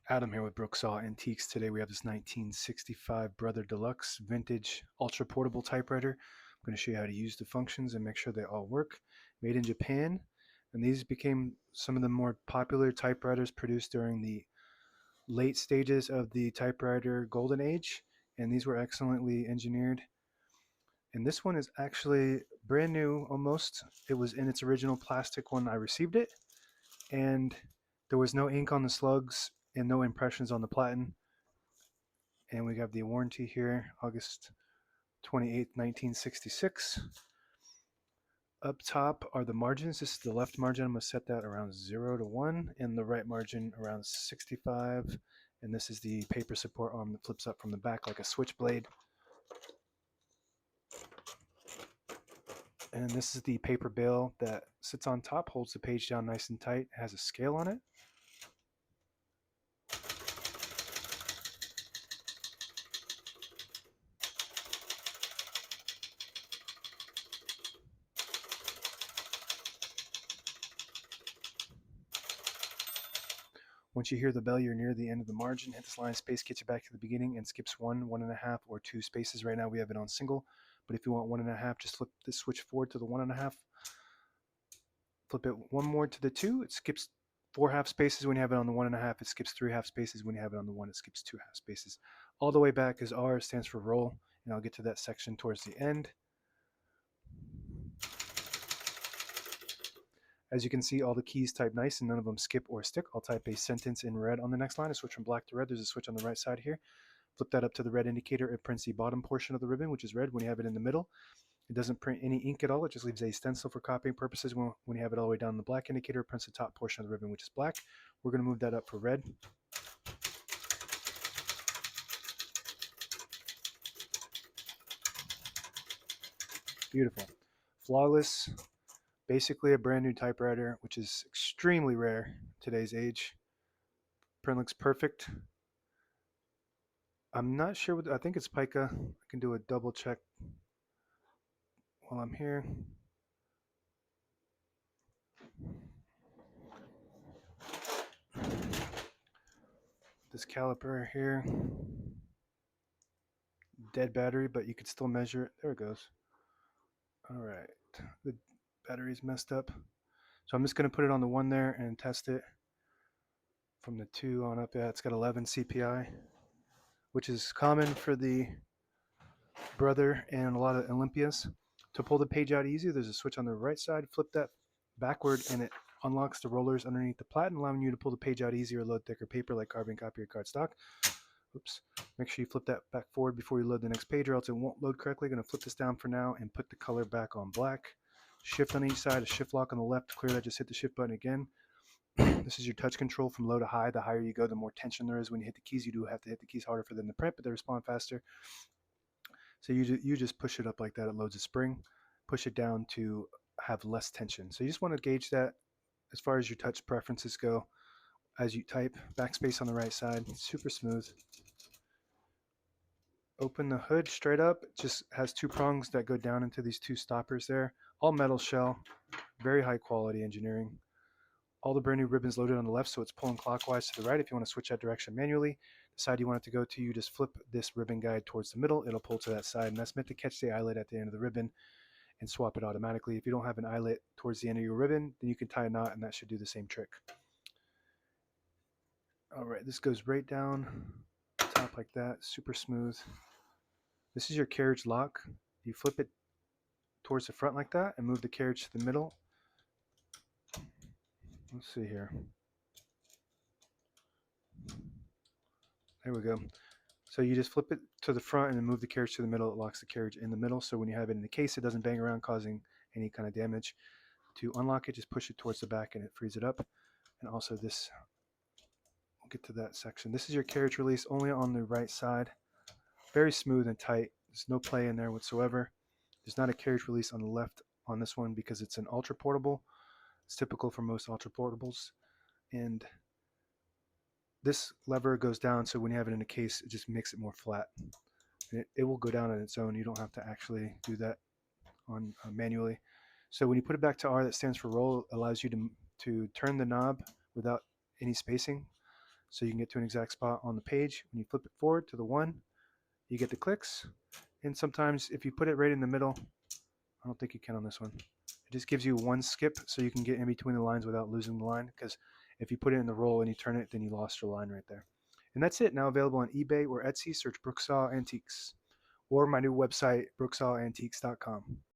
Adam here with Brooksaw Antiques. Today we have this 1965 Brother De Luxe vintage ultra portable typewriter. I'm going to show you how to use the functions and make sure they all work. Made in Japan, and these became some of the more popular typewriters produced during the late stages of the typewriter golden age, and these were excellently engineered. And this one is actually brand new almost. It was in its original plastic when I received it, and there was no ink on the slugs and no impressions on the platen. And we have the warranty here, August 28th, 1966. Up top are the margins. This is the left margin. I'm going to set that around 0 to 1, and the right margin around 65. And this is the paper support arm that flips up from the back like a switchblade. And this is the paper bail that sits on top, holds the page down nice and tight, has a scale on it. Once you hear the bell, you're near the end of the margin. Hit this line of space, gets you back to the beginning, and skips 1.5, or 2 spaces. Right now we have it on single, but if you want 1.5, just flip this switch forward to the 1.5. Flip it one more to the 2. It skips 4 half spaces when you have it on the 1.5. It skips 3 half spaces when you have it on the 1. It skips 2 half spaces. All the way back is R, stands for roll, and I'll get to that section towards the end. As you can see, all the keys type nice and none of them skip or stick. I'll type a sentence in red on the next line. I switch from black to red. There's a switch on the right side here. Flip that up to the red indicator. It prints the bottom portion of the ribbon, which is red when you have it in the middle. It doesn't print any ink at all. It just leaves a stencil for copying purposes. When you have it all the way down, the black indicator prints the top portion of the ribbon, which is black. We're going to move that up for red. Beautiful. Flawless. Basically a brand new typewriter, which is extremely rare in today's age. Print looks perfect. I'm not sure what, I think it's pica. I can do a double check while I'm here. This caliper here, dead battery, but you could still measure it. There it goes. All right, the battery's messed up. So I'm just gonna put it on the 1 there and test it from the 2 on up. Yeah, it's got 11 CPI, which is common for the Brother and a lot of Olympias. To pull the page out easy, there's a switch on the right side. Flip that backward and it unlocks the rollers underneath the platen, allowing you to pull the page out easier or load thicker paper like carbon copy or cardstock. Oops. Make sure you flip that back forward before you load the next page or else it won't load correctly. Going to flip this down for now and put the color back on black. Shift on each side, a shift lock on the left. Clear that, just hit the shift button again. This is your touch control from low to high. The higher you go, the more tension there is when you hit the keys. You do have to hit the keys harder for them to print, but they respond faster. So you just push it up like that. It loads a spring. Push it down to have less tension. So you just want to gauge that as far as your touch preferences go. As you type, backspace on the right side, super smooth. Open the hood straight up. It just has 2 prongs that go down into these 2 stoppers there. All metal shell, very high quality engineering. All the brand new ribbons loaded on the left, so it's pulling clockwise to the right. If you want to switch that direction manually, the side you want it to go to, you just flip this ribbon guide towards the middle. It'll pull to that side, and that's meant to catch the eyelet at the end of the ribbon and swap it automatically. If you don't have an eyelet towards the end of your ribbon, then you can tie a knot, and that should do the same trick. All right, this goes right down top like that, super smooth. This is your carriage lock. You flip it towards the front like that and move the carriage to the middle. Let's see here. There we go. So you just flip it to the front and then move the carriage to the middle. It locks the carriage in the middle. So when you have it in the case, it doesn't bang around causing any kind of damage. To unlock it, just push it towards the back and it frees it up. And also this, we'll get to that section. This is your carriage release only on the right side. Very smooth and tight. There's no play in there whatsoever. There's not a carriage release on the left on this one because it's an ultra portable. It's typical for most ultra portables. And this lever goes down, so when you have it in a case, it just makes it more flat. It will go down on its own. You don't have to actually do that on manually. So when you put it back to R, that stands for roll, it allows you to turn the knob without any spacing. so you can get to an exact spot on the page. When you flip it forward to the 1, you get the clicks. And sometimes if you put it right in the middle, I don't think you can on this one. It just gives you one skip so you can get in between the lines without losing the line, because if you put it in the roll and you turn it, then you lost your line right there. And that's it. Now available on eBay or Etsy. Search Brooksaw Antiques, or my new website, brooksawantiques.com.